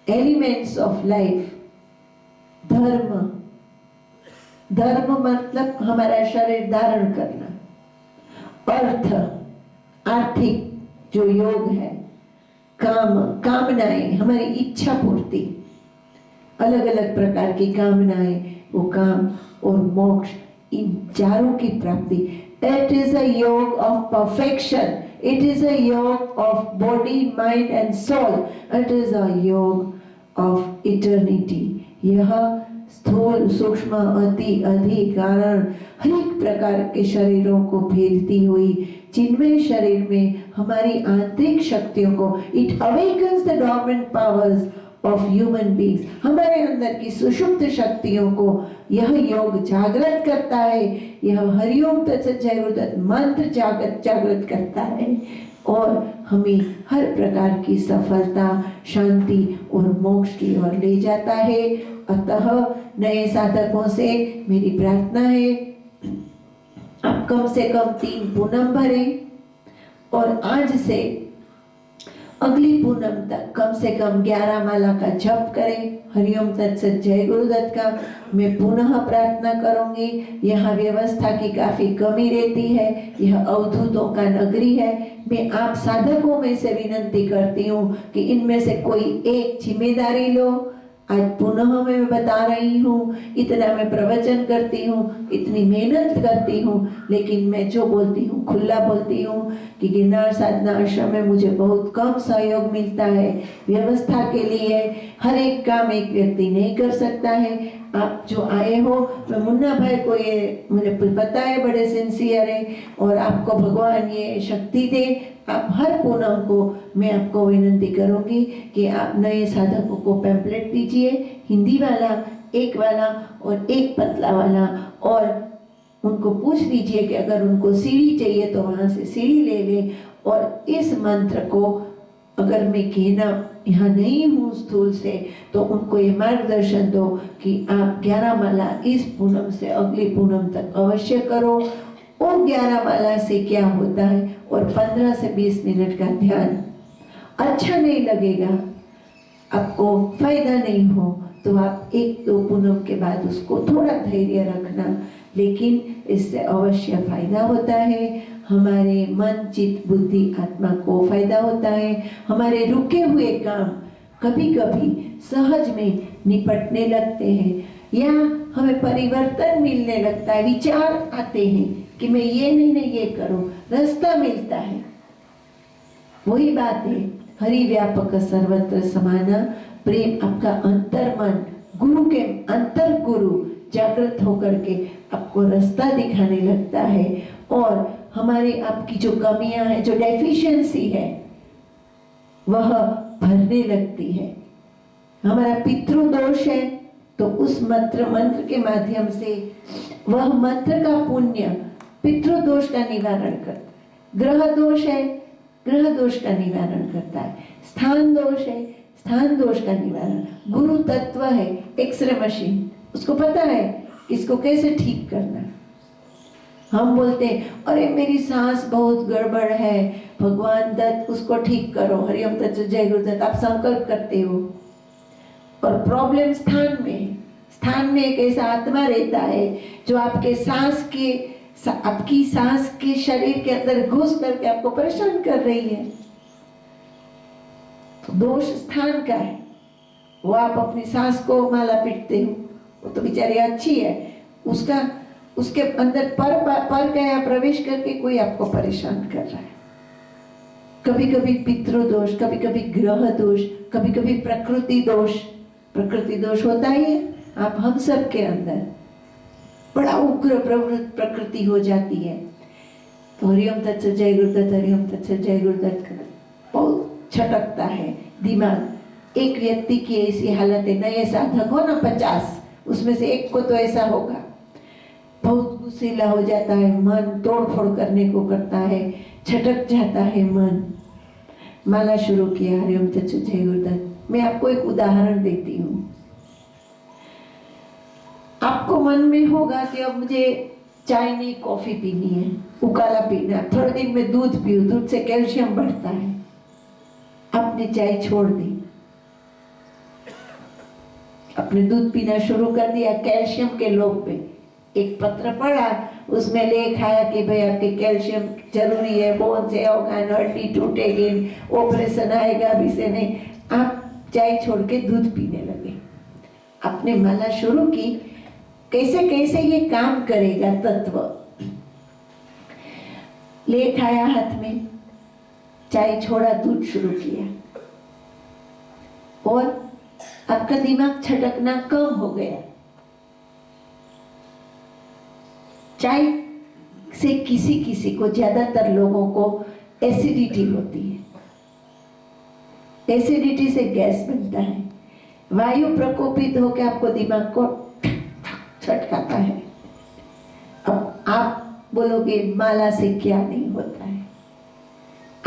Elements of life. धर्म, धर्म मतलब हमारा शरीर धारण करना। अर्थ, आर्थिक जो योग है। काम, कामनाएं, हमारी इच्छा पूर्ति, अलग अलग प्रकार की कामनाएं, वो काम और मोक्ष, इन चारों की प्राप्ति। It is a yoga of perfection, it is a yoga of body, mind and soul, it is a yoga of eternity. यह स्थूल, सूक्ष्म, अति, अधिक, कारण, हर एक प्रकार के शरीरों को भेदती हुई चिन्मय शरीर में हमारी आंतरिक शक्तियों को, it awakens the dormant powers of human beings, हमारे अंदर की सुषुप्त शक्तियों को यह योग जागृत करता है। यह हरिओम तत्सत जय गुरुदत्त मंत्र जागृत करता है और हमें हर प्रकार की सफलता, शांति और मोक्ष की ओर ले जाता है। अतः नए साधकों से मेरी प्रार्थना है, आप कम से कम 3 पूनम भरें और आज से अगली पूनम तक कम से कम 11 माला का जप करें। हरिओम तत्सत जय गुरुदत्त का मैं पुनः प्रार्थना करूंगी। यहाँ व्यवस्था की काफी कमी रहती है, यह अवधूतों का नगरी है। मैं आप साधकों में से विनंती करती हूँ कि इनमें से कोई एक जिम्मेदारी लो। आज पुनः मैं बता रही हूँ, इतना मैं प्रवचन करती हूँ, इतनी मेहनत करती हूँ, लेकिन मैं जो बोलती हूँ खुला बोलती हूँ कि गिरनार साधना आश्रम में मुझे बहुत कम सहयोग मिलता है। व्यवस्था के लिए हर एक काम एक व्यक्ति नहीं कर सकता है। आप जो आए हो, मैं मुन्ना भाई को ये मुझे पता है बड़े सिंसियर है और आपको भगवान ये शक्ति दे। आप हर पूनम को मैं आपको विनंती करूंगी कि आप नए साधकों को पैम्पलेट दीजिए, हिंदी वाला एक वाला और एक पतला वाला, और उनको पूछ लीजिए कि अगर उनको सीढ़ी चाहिए तो वहां से सीढ़ी ले ले। और इस मंत्र को अगर मैं कहना यहाँ नहीं हूँ स्थूल से, तो उनको ये मार्गदर्शन दो कि आप 11 माला इस पूनम से अगली पूनम तक अवश्य करो। और 11 माला से क्या होता है, और 15 से 20 मिनट का ध्यान अच्छा नहीं लगेगा, आपको फायदा नहीं हो, तो आप 1-2 पूनम के बाद उसको थोड़ा धैर्य रखना, लेकिन इससे अवश्य फायदा होता है। हमारे मन, चित्त, बुद्धि, आत्मा को फायदा होता है। हमारे रुके हुए काम कभी कभी सहज में निपटने लगते हैं, या हमें परिवर्तन मिलने लगता है, विचार आते हैं कि मैं ये नहीं ये करूं, रास्ता मिलता है। वही बात है, हरि व्यापक सर्वत्र समाना। प्रेम आपका अंतर मन, गुरु के अंतर गुरु जागृत होकर के आपको रास्ता दिखाने लगता है, और हमारे आपकी जो कमियां हैं, जो डेफिशिएंसी है, वह भरने लगती है। हमारा पितृदोष है तो उस मंत्र के माध्यम से वह मंत्र का पुण्य पितृदोष का निवारण करता है। ग्रह दोष है, ग्रह दोष का निवारण करता है। स्थान दोष है, स्थान दोष का निवारण। गुरु तत्व है, एक्सरे मशीन, उसको पता है इसको कैसे ठीक करना है। हम बोलते हैं अरे मेरी सांस बहुत गड़बड़ है, भगवान दत्त उसको ठीक करो, हरिओम तत्सत जय गुरुदत्त आप संकल्प करते हो, और प्रॉब्लम स्थान में, स्थान में एक ऐसा आत्मा रहता है जो आपके आपकी सांस के शरीर के अंदर घुस करके आपको परेशान कर रही है। तो दोष स्थान का है, वो आप अपनी सांस को माला पीटते हो, वो तो बेचारी अच्छी है, उसके अंदर पर गया प्रवेश करके कोई आपको परेशान कर रहा है। कभी कभी पितृदोष, कभी कभी ग्रह दोष, कभी कभी प्रकृति दोष होता ही है। आप हम सब के अंदर बड़ा उग्र प्रवृत्त प्रकृति हो जाती है। तो हरिओम तत्सत जय गुरुदत्त, हरिओम तत्सत जय गुरुदत्त बहुत छटकता है दिमाग। एक व्यक्ति की ऐसी हालत है, नए साधक हो ना 50, उसमें से एक को तो ऐसा होगा, बहुत गुस्सेला हो जाता है, मन तोड़ फोड़ करने को करता है, छटक जाता है मन। माला शुरू किया हरिओम तत्सत जय गुरुदत्त। मैं आपको एक उदाहरण देती हूँ। आपको मन में होगा कि अब मुझे चाय नहीं कॉफी पीनी है, उकाला पीना है, थोड़े दिन में दूध पीऊं, दूध से कैल्शियम बढ़ता है। आपने चाय छोड़ दी, अपने दूध पीना शुरू कर दिया। कैल्शियम के लोभ में एक पत्र पढ़ा, उसमें लेख आया कि भाई आपके कैल्शियम जरूरी है, बोन से ऑर्गन हड्डी टूटेगी, ऑपरेशन आएगा अभी से नहीं। आप चाय छोड़ के दूध पीने लगे। आपने माला शुरू की, कैसे कैसे ये काम करेगा तत्व। लेख आया हाथ में, चाय छोड़ा, दूध शुरू किया और आपका दिमाग छटकना कम हो गया। चाय से किसी किसी को, ज्यादातर लोगों को एसिडिटी होती है। एसिडिटी से गैस बनता है। वायु प्रकोपित होकर आपको दिमाग को छटकाता है। अब आप बोलोगे माला से क्या नहीं होता है।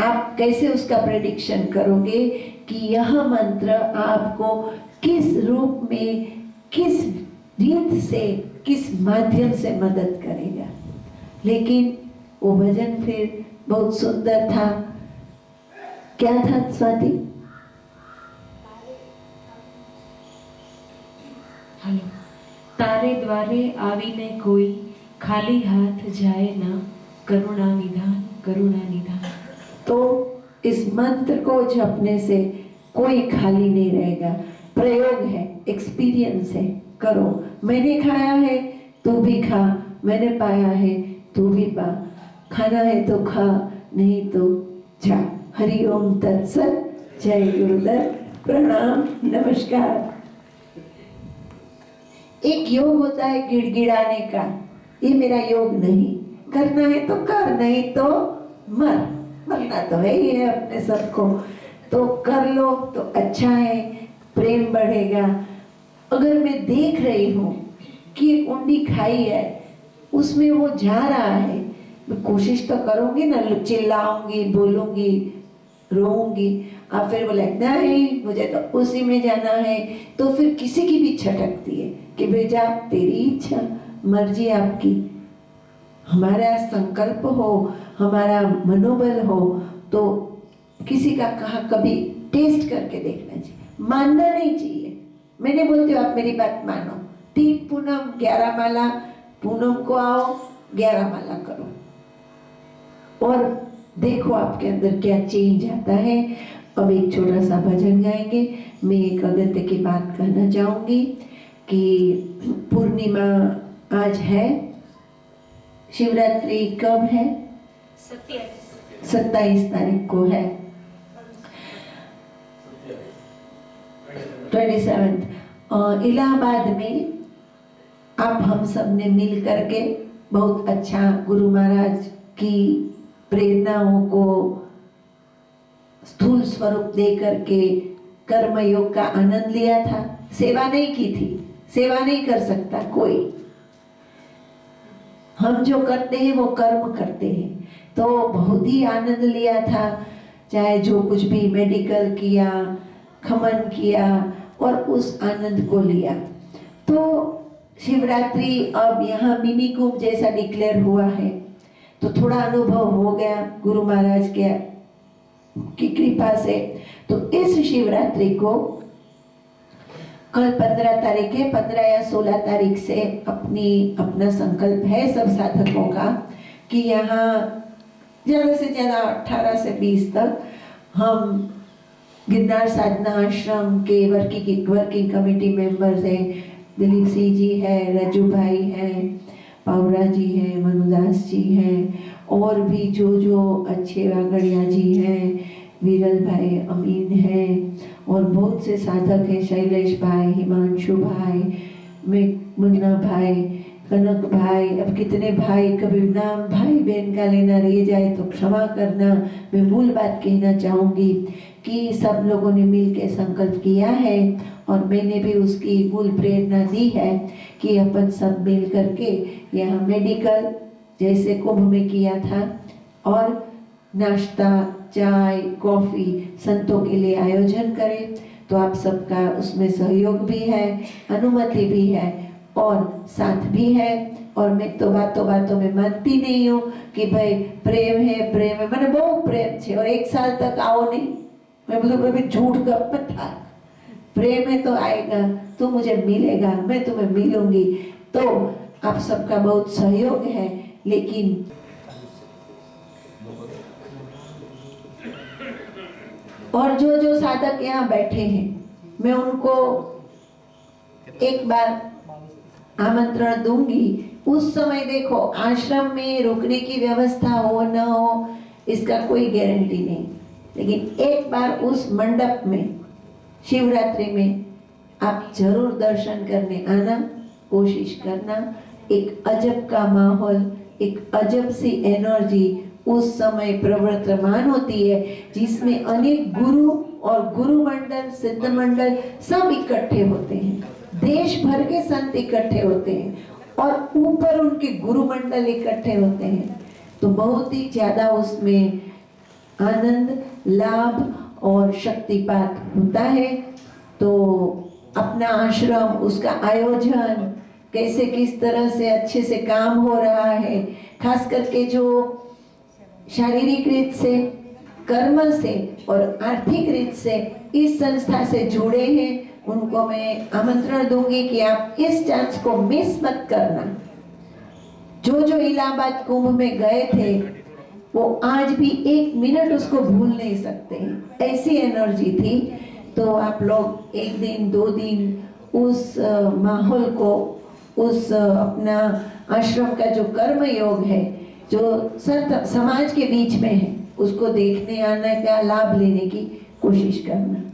आप कैसे उसका प्रेडिक्शन करोगे कि यह मंत्र आपको किस रूप में, किस रीत से, किस माध्यम से मदद करेगा। लेकिन वो भजन फिर बहुत सुंदर था। क्या था स्वाति? हेलो। तारे द्वारे आवीने कोई, खाली हाथ जाए ना, करुणा निधान, करुणा निधान। तो इस मंत्र को जपने से कोई खाली नहीं रहेगा। प्रयोग है, एक्सपीरियंस है, करो। मैंने खाया है तू भी खा, मैंने पाया है तू भी पा। खाना है तो खा, नहीं तो जा। हरि ओम तत्सत। जय गुरुदेव। प्रणाम, नमस्कार। एक योग होता है गिड़गिड़ाने का, ये मेरा योग नहीं। करना है तो कर, नहीं तो मर। मरना तो है ही है अपने सबको, तो कर लो तो अच्छा है, प्रेम बढ़ेगा। अगर मैं देख रही हूँ कि एक उंडी खाई है, उसमें वो जा रहा है, मैं कोशिश तो करूंगी ना, चिल्लाऊंगी, बोलूंगी, रोऊंगी। और फिर बोले नहीं मुझे तो उसी में जाना है, तो फिर किसी की भी छटकती है कि बेजा तेरी इच्छा, मर्जी आपकी। हमारा संकल्प हो, हमारा मनोबल हो, तो किसी का कहा कभी टेस्ट करके देखना चाहिए, मानना नहीं चाहिए। मैं नहीं बोलती हूँ आप मेरी बात मानो। 3 पूनम 11 माला, पूनम को आओ 11 माला करो और देखो आपके अंदर क्या चेंज आता है। अब एक छोटा सा भजन गाएंगे। मैं एक अगत्य की बात कहना चाहूंगी कि पूर्णिमा आज है, शिवरात्रि कब है? 27 तारीख को है, 27। इलाहाबाद में आप हम सब ने मिल करके बहुत अच्छा गुरु महाराज की प्रेरणाओं को स्थूल स्वरूप दे करके कर्म योग का आनंद लिया था। सेवा नहीं की थी, सेवा नहीं कर सकता कोई। हम जो करते हैं वो कर्म करते हैं, तो बहुत ही आनंद लिया था। चाहे जो कुछ भी मेडिकल किया, खमन किया और उस आनंद को लिया। तो शिवरात्रि अब यहाँ मिनी कुंभ जैसा डिक्लेयर हुआ है, तो थोड़ा अनुभव हो गया गुरु महाराज के की कृपा से। तो इस शिवरात्रि को कल 15 तारीख है, 15 या 16 तारीख से अपना संकल्प है सब साधकों का कि यहाँ ज़्यादा से ज़्यादा 18 से 20 तक हम गिरनार साधना आश्रम के वर्किंग कमेटी मेंबर्स हैं। दिलीप सिंह जी है, रज्जू भाई हैं, पावरा जी हैं, मनुदास जी हैं, और भी जो अच्छे वागड़िया जी हैं, वीरल भाई अमीन हैं, और बहुत से साधक हैं, शैलेश भाई, हिमांशु भाई, मुन्ना भाई, कनक भाई, अब कितने भाई, कभी नाम भाई बहन का लेना रह जाए तो क्षमा करना। मैं मूल बात कहना चाहूँगी कि सब लोगों ने मिल के संकल्प किया है और मैंने भी उसकी मूल प्रेरणा दी है कि अपन सब मिल करके यहाँ मेडिकल जैसे कुंभ में किया था और नाश्ता, चाय, कॉफ़ी संतों के लिए आयोजन करें। तो आप सबका उसमें सहयोग भी है, अनुमति भी है और साथ भी है। और मैं तो बातों में मानती नहीं हूँ कि भाई प्रेम है मैंने बहुत प्रेम छे और 1 साल तक आओ नहीं। मैं बोलूँ भाई झूठ गप मत था, प्रेम है तो आएगा, तू मुझे मिलेगा, मैं तुम्हें मिलूंगी। तो आप सबका बहुत सहयोग है, लेकिन और जो जो साधक यहाँ बैठे हैं, मैं उनको एक बार आमंत्रण दूंगी। उस समय देखो, आश्रम में रुकने की व्यवस्था हो न हो इसका कोई गारंटी नहीं, लेकिन एक बार उस मंडप में शिवरात्रि में आप जरूर दर्शन करने आना, कोशिश करना। एक अजब का माहौल, एक अजब सी एनर्जी उस समय प्रवर्तमान होती है, जिसमें अनेक गुरु और गुरु मंडल, सिद्ध मंडल सब इकट्ठे होते हैं, देश भर के संत इकट्ठे होते हैं और ऊपर उनके गुरु मंडल इकट्ठे होते हैं। तो बहुत ही ज्यादा उसमें आनंद, लाभ और शक्तिपात होता है। तो अपना आश्रम, उसका आयोजन कैसे, किस तरह से अच्छे से काम हो रहा है, खास करके जो शारीरिक रीत से, कर्म से और आर्थिक रीत से इस संस्था से जुड़े हैं, उनको मैं आमंत्रण दूंगी कि आप इस चांस को मिस मत करना। जो जो इलाहाबाद कुंभ में गए थे वो आज भी एक मिनट उसको भूल नहीं सकते, ऐसी एनर्जी थी। तो आप लोग एक दिन, 2 दिन उस माहौल को, उस अपना आश्रम का जो कर्म योग है, जो समाज के बीच में है, उसको देखने आने का लाभ लेने की कोशिश करना।